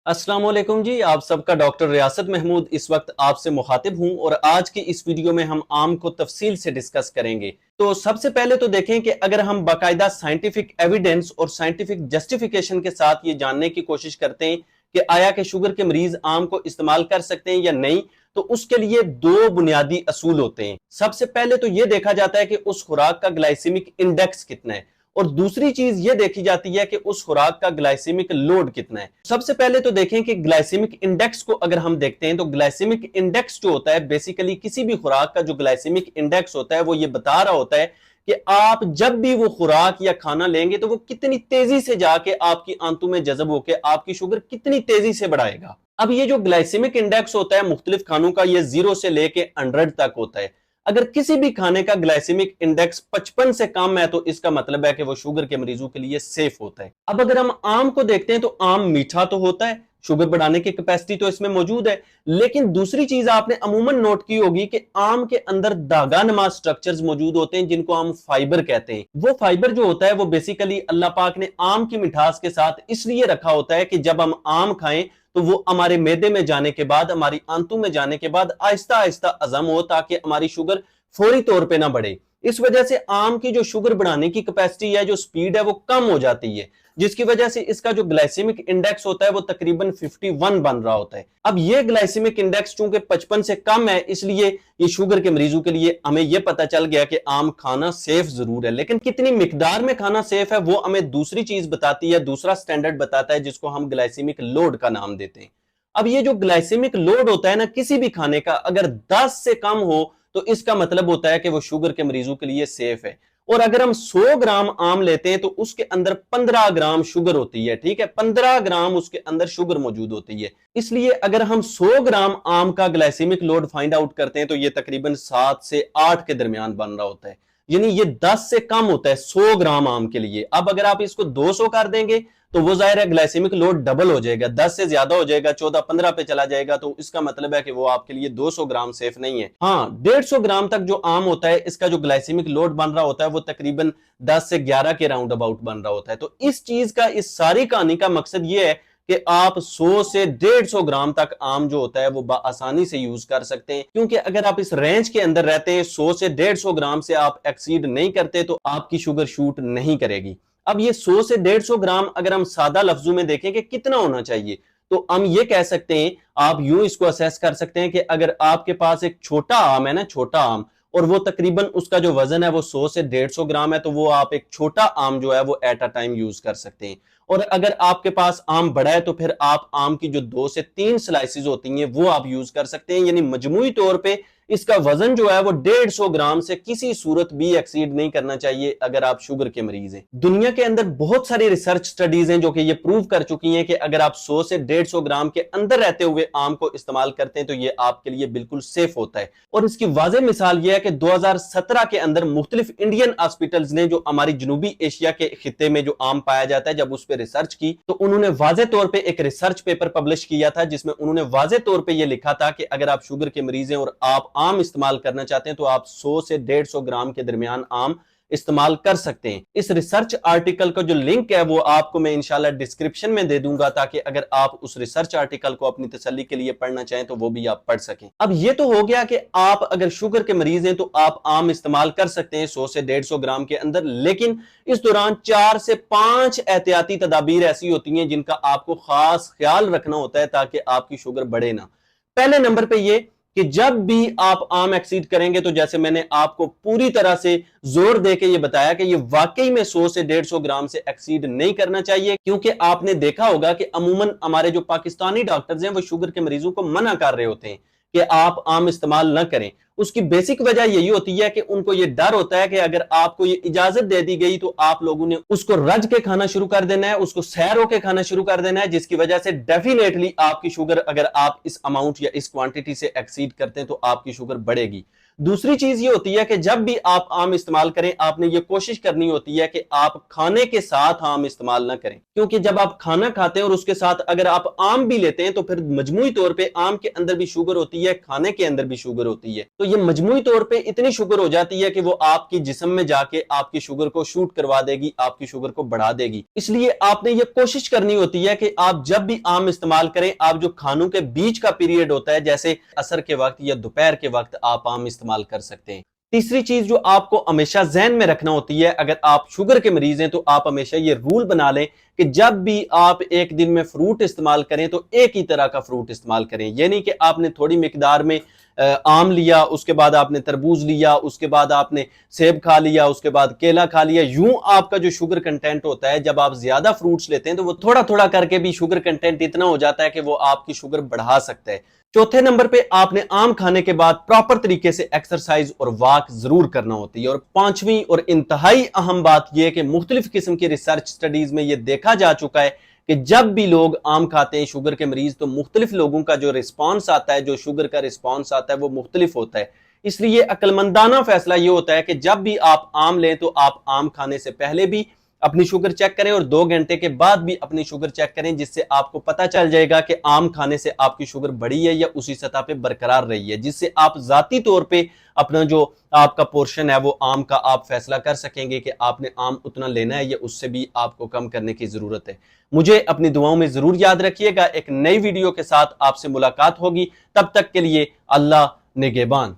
अस्सलाम वालेकुम जी। आप सबका डॉक्टर रियासत महमूद इस वक्त आपसे मुखातिब हूं और आज की इस वीडियो में हम आम को तफसील से डिस्कस करेंगे। तो सबसे पहले तो देखें कि अगर हम बाकायदा साइंटिफिक एविडेंस और साइंटिफिक जस्टिफिकेशन के साथ ये जानने की कोशिश करते हैं कि आया कि शुगर के मरीज आम को इस्तेमाल कर सकते हैं या नहीं, तो उसके लिए दो बुनियादी असूल होते हैं। सबसे पहले तो यह देखा जाता है कि उस खुराक का ग्लाइसेमिक इंडेक्स कितना है और दूसरी चीज ये देखी जाती है कि उस खुराक का ग्लाइसेमिक लोड कितना है। सबसे पहले तो देखें कि ग्लाइसेमिक इंडेक्स को अगर हम देखते हैं तो ग्लाइसेमिक इंडेक्स जो होता है बेसिकली किसी भी खुराक का जो ग्लाइसेमिक इंडेक्स होता है वो ये बता रहा होता है कि आप जब भी वो खुराक या खाना लेंगे तो वो कितनी तेजी से जाके आपकी आंतों में जज्ब होकर आपकी शुगर कितनी तेजी से बढ़ाएगा। अब ये जो ग्लाइसेमिक इंडेक्स होता है मुख्तलिफ खानों का, ये 0 से लेके 100 तक होता है। अगर किसी भी खाने का ग्लाइसेमिक इंडेक्स 55 से कम है तो इसका मतलब है कि वो शुगर के मरीजों के लिए सेफ होता है। अब अगर हम आम को देखते हैं तो आम मीठा तो होता है, शुगर बढ़ाने की कैपेसिटी तो इसमें मौजूद है, लेकिन दूसरी चीज आपने अमूमन नोट की होगी कि आम के अंदर दागा नमा स्ट्रक्चर्स मौजूद होते हैं जिनको हम फाइबर कहते हैं। वो फाइबर जो होता है वो बेसिकली अल्लाह पाक ने आम की मिठास के साथ इसलिए रखा होता है कि जब हम आम खाएं तो वो हमारे मैदे में जाने के बाद, हमारी आंतों में जाने के बाद आहिस्ता आहिस्ता हजम हो ताकि हमारी शुगर फौरी तौर पे ना बढ़े। इस वजह से आम की जो शुगर बढ़ाने की कैपेसिटी है, जो स्पीड है, वो कम हो जाती है, जिसकी वजह से इसका जो ग्लाइसेमिक इंडेक्स होता है वो तकरीबन 51 बन रहा होता है। अब ये ग्लाइसेमिक इंडेक्स चूंकि 55 से कम है, इसलिए ये शुगर के मरीजों के लिए हमें यह पता चल गया कि आम खाना सेफ जरूर है, लेकिन कितनी मिकदार में खाना सेफ है वो हमें दूसरी चीज बताती है, दूसरा स्टैंडर्ड बताता है जिसको हम ग्लाइसेमिक लोड का नाम देते हैं। अब ये जो ग्लाइसेमिक लोड होता है ना किसी भी खाने का, अगर 10 से कम हो तो इसका मतलब होता है कि वो शुगर के मरीजों के लिए सेफ है। और अगर हम 100 ग्राम आम लेते हैं तो उसके अंदर 15 ग्राम शुगर होती है, ठीक है, 15 ग्राम उसके अंदर शुगर मौजूद होती है। इसलिए अगर हम 100 ग्राम आम का ग्लाइसेमिक लोड फाइंड आउट करते हैं तो ये तकरीबन 7 से 8 के दरमियान बन रहा होता है, यानी ये 10 से कम होता है 100 ग्राम आम के लिए। अब अगर आप इसको 200 कर देंगे तो वो जाहिर है ग्लाइसेमिक लोड डबल हो जाएगा, 10 से ज्यादा हो जाएगा, 14-15 पे चला जाएगा, तो इसका मतलब है कि वो आपके लिए 200 ग्राम सेफ नहीं है। हाँ, 150 ग्राम तक जो आम होता है इसका जो ग्लाइसेमिक लोड बन रहा होता है वो तकरीबन 10 से 11 के राउंड अबाउट बन रहा होता है। तो इस चीज का, इस सारी कहानी का मकसद ये है कि आप 100 से 150 ग्राम तक आम जो होता है वो आसानी से यूज कर सकते हैं, क्योंकि अगर आप इस रेंज के अंदर रहते हैं, 100 से 150 ग्राम से आप एक्सीड नहीं करते तो आपकी शुगर शूट नहीं करेगी। अब ये 100 से 150 ग्राम अगर हम सादा लफ्जों में देखें कि कितना होना चाहिए, तो हम ये कह सकते हैं, आप यूं इसको असेस कर सकते हैं कि अगर आपके पास एक छोटा आम है ना, छोटा आम, और वो तकरीबन उसका जो वजन है वो 100 से 150 ग्राम है, तो वो आप एक छोटा आम जो है वो एट अ टाइम यूज कर सकते हैं। और अगर आपके पास आम बड़ा है तो फिर आप आम की जो 2 से 3 स्लाइसेस होती हैं वो आप यूज कर सकते हैं, यानी मजमूई तौर पे इसका वजन जो है वो 150 ग्राम से किसी सूरत भी एक्सीड नहीं करना चाहिए अगर आप शुगर के मरीज हैं। दुनिया के अंदर बहुत सारी रिसर्च स्टडीज हैं जो कि ये प्रूव कर चुकी हैं कि अगर आप 100 से 150 ग्राम के अंदर रहते हुए आम को इस्तेमाल करते हैं तो ये आपके लिए बिल्कुल सेफ होता है। और इसकी वाज़ेह मिसाल ये है कि 2017 के अंदर मुख्तलिफ इंडियन हॉस्पिटल्स ने जो हमारी जनूबी एशिया के खिते में जो आम पाया जाता है, जब उस पर रिसर्च की तो उन्होंने वाज़ेह तौर पर एक रिसर्च पेपर पब्लिश किया था जिसमें उन्होंने वाज़ेह तौर पर यह लिखा था कि अगर आप शुगर के मरीज हैं और आप आम इस्तेमाल करना चाहते हैं तो आप 100 से 150 ग्राम के दरमियान आम इस्तेमाल कर सकते हैं। इस रिसर्च आर्टिकल का जो लिंक है वो आपको मैं इंशाल्लाह डिस्क्रिप्शन में दे दूंगा, ताकि अगर आप उस रिसर्च आर्टिकल को अपनी तसल्ली के लिए पढ़ना चाहें तो वो भी आप पढ़ सकें। अब ये तो हो गया कि आप अगर शुगर के मरीज हैं तो आप आम इस्तेमाल कर सकते हैं 100 से 150 ग्राम के अंदर, लेकिन इस दौरान 4 से 5 एहतियाती तदाबीर ऐसी होती हैं जिनका आपको खास ख्याल रखना होता है ताकि आपकी शुगर बढ़े ना। पहले नंबर पे ये कि जब भी आप आम एक्सीड करेंगे तो जैसे मैंने आपको पूरी तरह से जोर देके ये बताया कि ये वाकई में 100 से 150 ग्राम से एक्सीड नहीं करना चाहिए, क्योंकि आपने देखा होगा कि अमूमन हमारे जो पाकिस्तानी डॉक्टर्स हैं वो शुगर के मरीजों को मना कर रहे होते हैं कि आप आम इस्तेमाल न करें। उसकी बेसिक वजह यही होती है कि उनको ये डर होता है कि अगर आपको ये इजाजत दे दी गई तो आप लोगों ने उसको रज के खाना शुरू कर देना है, उसको सैर होके खाना शुरू कर देना है, जिसकी वजह से डेफिनेटली आपकी शुगर, अगर आप इस अमाउंट या इस क्वांटिटी से एक्सीड करते हैं तो आपकी शुगर बढ़ेगी। दूसरी चीज ये होती है कि जब भी आप आम इस्तेमाल करें आपने ये कोशिश करनी होती है कि आप खाने के साथ आम इस्तेमाल ना करें, क्योंकि जब आप खाना खाते हैं और उसके साथ अगर आप आम भी लेते हैं तो फिर मजमूई तौर पे आम के अंदर भी शुगर होती है, खाने के अंदर भी शुगर होती है। तो तो ये मजमूई तौर पे इतनी शुगर हो जाती है कि वो आपकी जिस्म में जाके आपकी शुगर को शूट करवा देगी, आपकी शुगर को बढ़ा देगी। इसलिए आपने ये कोशिश करनी होती है कि आप जब भी आम इस्तेमाल करें, आप जो खानों के बीच का पीरियड होता है, जैसे असर के वक्त या दोपहर के वक्त आप आम इस्तेमाल कर सकते हैं। तीसरी चीज जो आपको हमेशा जहन में रखना होती है, अगर आप शुगर के मरीज हैं तो आप हमेशा ये रूल बना लें कि जब भी आप एक दिन में फ्रूट इस्तेमाल करें तो एक ही तरह का फ्रूट इस्तेमाल करें। ये नहीं कि आपने थोड़ी मिकदार में आम लिया, उसके बाद आपने तरबूज लिया, उसके बाद आपने सेब खा लिया, उसके बाद केला खा लिया। यूं आपका जो शुगर कंटेंट होता है, जब आप ज्यादा फ्रूट्स लेते हैं तो वो थोड़ा थोड़ा करके भी शुगर कंटेंट इतना हो जाता है कि वो आपकी शुगर बढ़ा सकता है। चौथे नंबर पे आपने आम खाने के बाद प्रॉपर तरीके से एक्सरसाइज और वॉक जरूर करना होती है। और पांचवी और इंतहाई अहम बात यह है कि मुख्तलिफ किस्म की रिसर्च स्टडीज में यह देखा जा चुका है कि जब भी लोग आम खाते हैं शुगर के मरीज, तो मुख्तलिफ लोगों का जो रिस्पॉन्स आता है, जो शुगर का रिस्पॉन्स आता है, वो मुख्तलिफ होता है। इसलिए अक्लमंदाना फैसला ये होता है कि जब भी आप आम लें तो आप आम खाने से पहले भी अपनी शुगर चेक करें और 2 घंटे के बाद भी अपनी शुगर चेक करें, जिससे आपको पता चल जाएगा कि आम खाने से आपकी शुगर बढ़ी है या उसी सतह पे बरकरार रही है, जिससे आप जाती तौर पे अपना जो आपका पोर्शन है वो आम का आप फैसला कर सकेंगे कि आपने आम उतना लेना है या उससे भी आपको कम करने की जरूरत है। मुझे अपनी दुआओं में जरूर याद रखिएगा। एक नई वीडियो के साथ आपसे मुलाकात होगी, तब तक के लिए अल्लाह निगहबान।